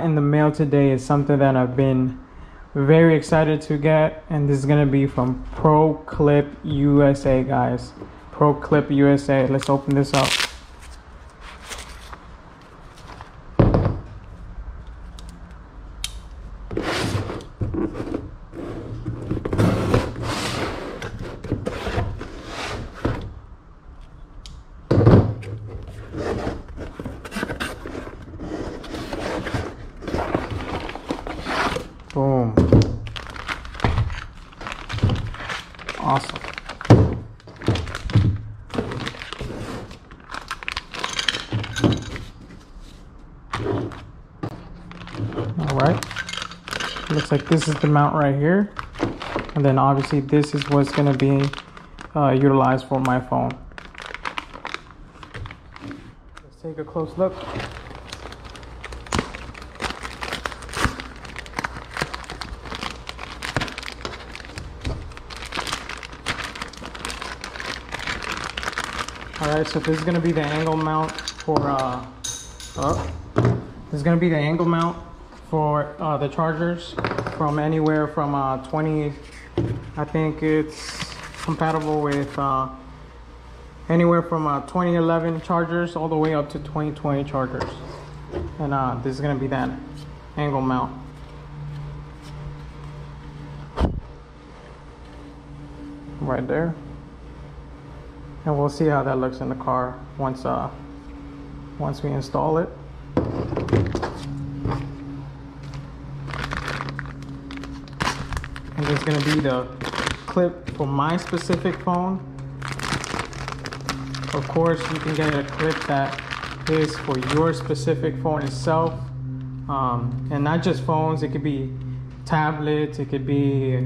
got in the mail today is something that I've been very excited to get, and this is gonna be from Pro Clip USA, guys. Pro Clip USA. Let's open this up. Boom. Awesome. All right. Looks like this is the mount right here. And then obviously this is what's going to be utilized for my phone. Let's take a close look. Alright, so this is going to be the angle mount for this is going to be the angle mount for the chargers from anywhere from 20, I think it's compatible with anywhere from 2011 chargers all the way up to 2020 chargers. And this is going to be that angle mount. Right there. And we'll see how that looks in the car once we install it. And this is going to be the clip for my specific phone. Of course, you can get a clip that is for your specific phone itself. And not just phones, it could be tablets, it could be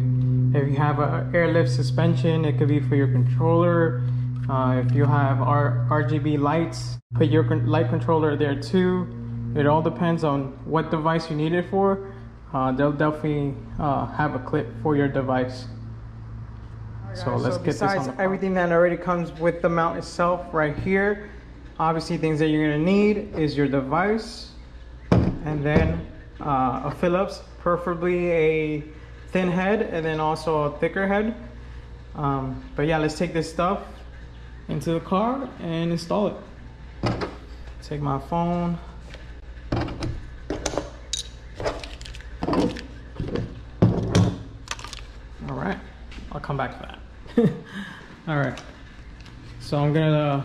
if you have an airlift suspension, it could be for your controller. If you have RGB lights, put your light controller there too. It all depends on what device you need it for. They'll definitely have a clip for your device. Right, so let's get this on the phone. Everything that already comes with the mount itself right here. Obviously things that you're gonna need is your device, and then a Phillips, preferably a thin head and then also a thicker head. But yeah, let's take this stuff into the car and install it. Take my phone. All right, I'll come back to that. All right, so I'm gonna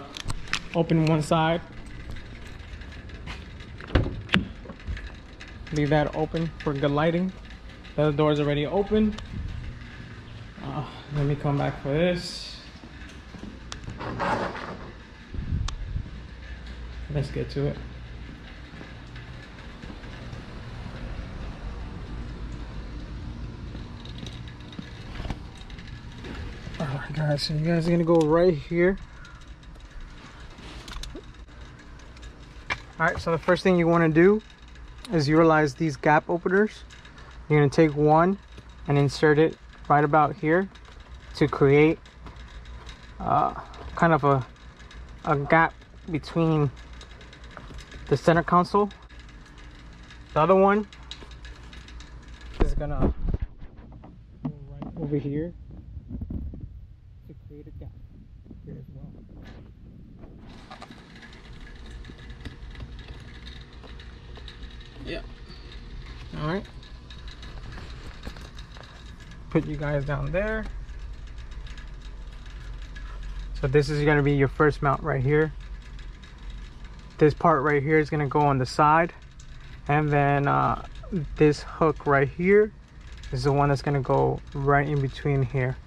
open one side, leave that open for good lighting. The other door is already open. Let me come back for this. Let's get to it. Alright guys, so you guys are gonna go right here. Alright, so the first thing you want to do is utilize these gap openers. You're gonna take one and insert it right about here to create kind of a gap between the center console. The other one is gonna go right over here to create a gap here as well. Yeah. All right. Put you guys down there. So this is going to be your first mount right here. This part right here is going to go on the side, and then this hook right here is the one that's going to go right in between here.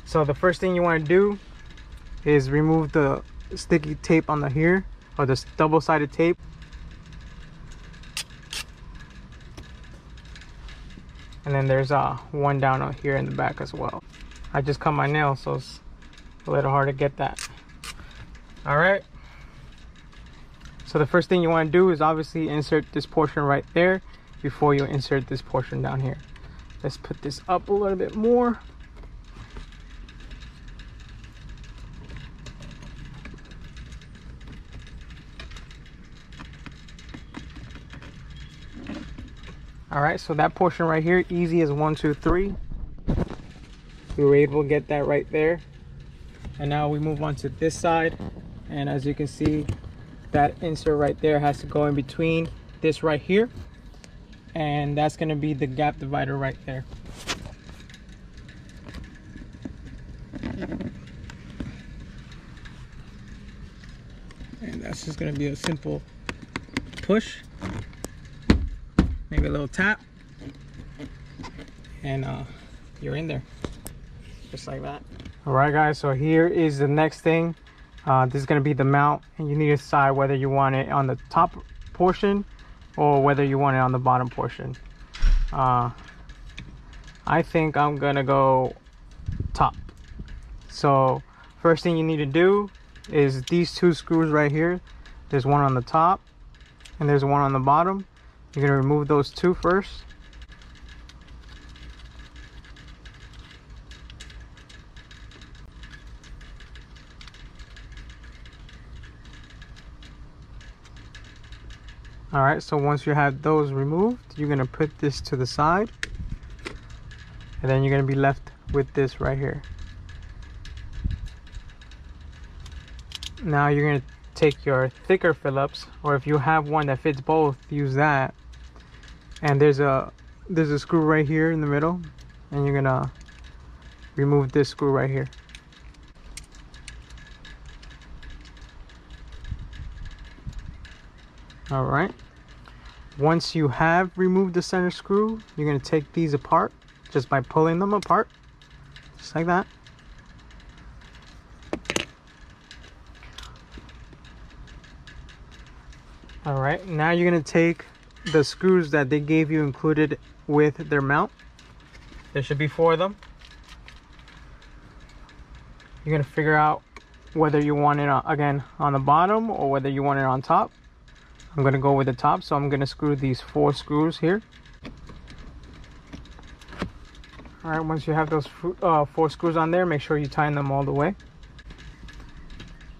So the first thing you want to do is remove the sticky tape on the here, or this double-sided tape. And then there's one down out here in the back as well. I just cut my nail, so it's a little hard to get that. All right. So the first thing you want to do is obviously insert this portion right there before you insert this portion down here. Let's put this up a little bit more. All right, so that portion right here, easy as 1, 2, 3. We were able to get that right there. And now we move on to this side. And as you can see, that insert right there has to go in between this right here. And that's gonna be the gap divider right there. And that's just gonna be a simple push, maybe a little tap, and you're in there, just like that. All right, guys, so here is the next thing. This is gonna be the mount, and you need to decide whether you want it on the top portion or whether you want it on the bottom portion. I think I'm gonna go top. So first thing you need to do is these 2 screws right here. There's one on the top and there's one on the bottom. You're gonna remove those 2 first. All right, so once you have those removed, you're gonna put this to the side, and then you're gonna be left with this right here. Now you're gonna take your thicker Phillips, or if you have one that fits both, use that. And there's a screw right here in the middle, and you're gonna remove this screw right here. All right, once you have removed the center screw, you're going to take these apart just by pulling them apart, just like that. All right, now you're going to take the screws that they gave you included with their mount. There should be 4 of them. You're going to figure out whether you want it again on the bottom or whether you want it on top. I'm going to go with the top, so I'm going to screw these 4 screws here. All right, once you have those 4 screws on there, make sure you tighten them all the way.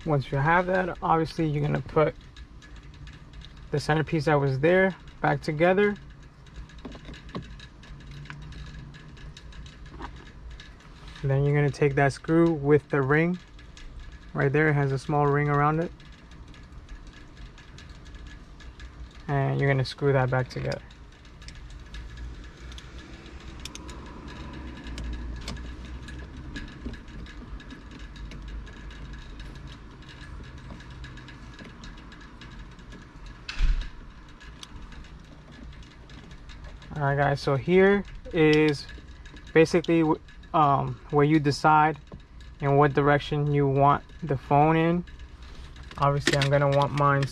Once you have that, obviously you're going to put the centerpiece that was there back together. And then you're going to take that screw with the ring right there. It has a small ring around it. And you're going to screw that back together. All right, guys, so here is basically where you decide in what direction you want the phone in. Obviously, I'm going to want mine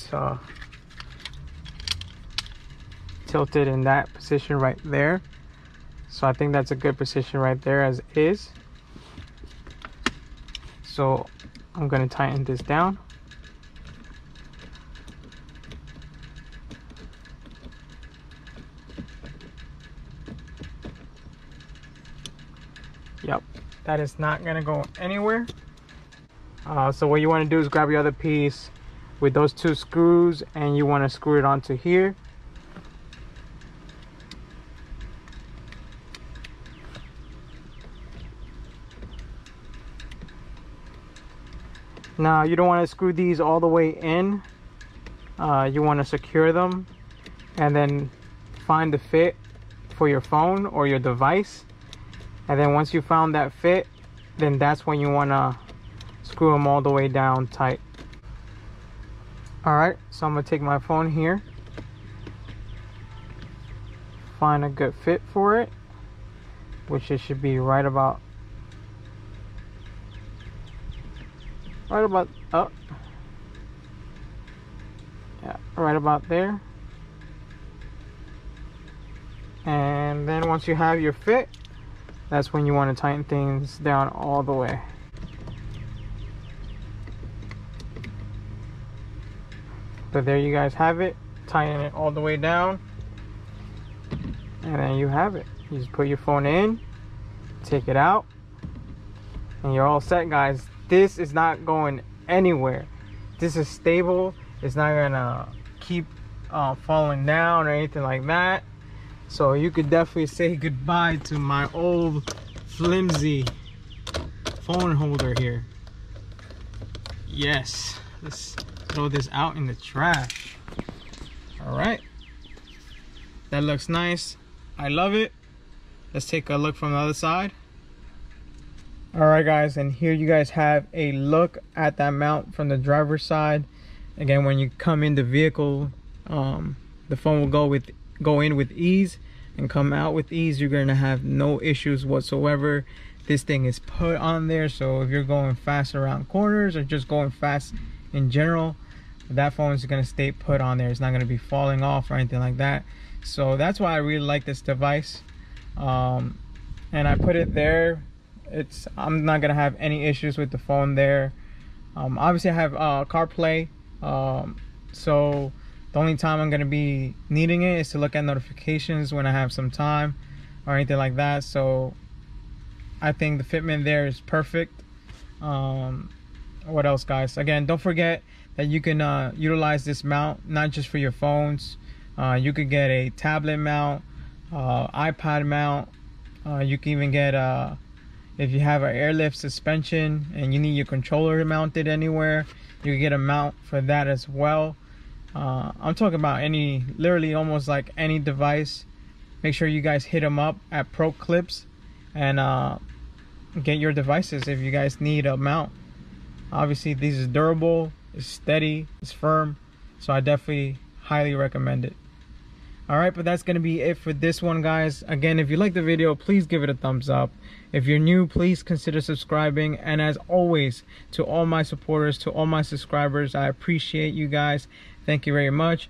tilted in that position right there, so I think that's a good position right there as is. So I'm going to tighten this down. Yep, that is not going to go anywhere. So what you want to do is grab your other piece with those 2 screws, and you want to screw it onto here. Now you don't want to screw these all the way in. You want to secure them and then find the fit for your phone or your device. And then once you found that fit, then that's when you want to screw them all the way down tight. All right, so I'm going to take my phone here, find a good fit for it, which it should be right about up. Yeah, right about there. And then once you have your fit, that's when you want to tighten things down all the way. But there you guys have it. Tighten it all the way down, and then you have it. You just put your phone in, take it out, and you're all set, guys. This is not going anywhere. This is stable. It's not gonna keep falling down or anything like that. So you could definitely say goodbye to my old flimsy phone holder here. Yes, let's throw this out in the trash. All right, that looks nice. I love it. Let's take a look from the other side. All right guys, and here you guys have a look at that mount from the driver's side. Again, when you come in the vehicle, the phone will go in with ease and come out with ease. You're gonna have no issues whatsoever. This thing is put on there, so if you're going fast around corners or just going fast in general, that phone is gonna stay put on there. It's not gonna be falling off or anything like that. So that's why I really like this device. And I put it there. I'm not gonna have any issues with the phone there. Obviously I have CarPlay, so the only time I'm gonna be needing it is to look at notifications when I have some time or anything like that. So I think the fitment there is perfect. What else, guys? Again, don't forget that you can utilize this mount not just for your phones. You could get a tablet mount, iPad mount. You can even get if you have an airlift suspension and you need your controller mounted anywhere, you can get a mount for that as well. I'm talking about literally almost like any device. Make sure you guys hit them up at Pro Clips and get your devices if you guys need a mount. Obviously this is durable, it's steady, it's firm, so I definitely highly recommend it. Alright, but that's gonna be it for this one, guys. Again, if you like the video, please give it a thumbs up. If you're new, please consider subscribing. And as always, to all my supporters, to all my subscribers, I appreciate you guys. Thank you very much.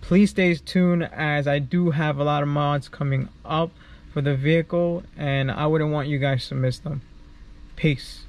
Please stay tuned, as I do have a lot of mods coming up for the vehicle, and I wouldn't want you guys to miss them. Peace.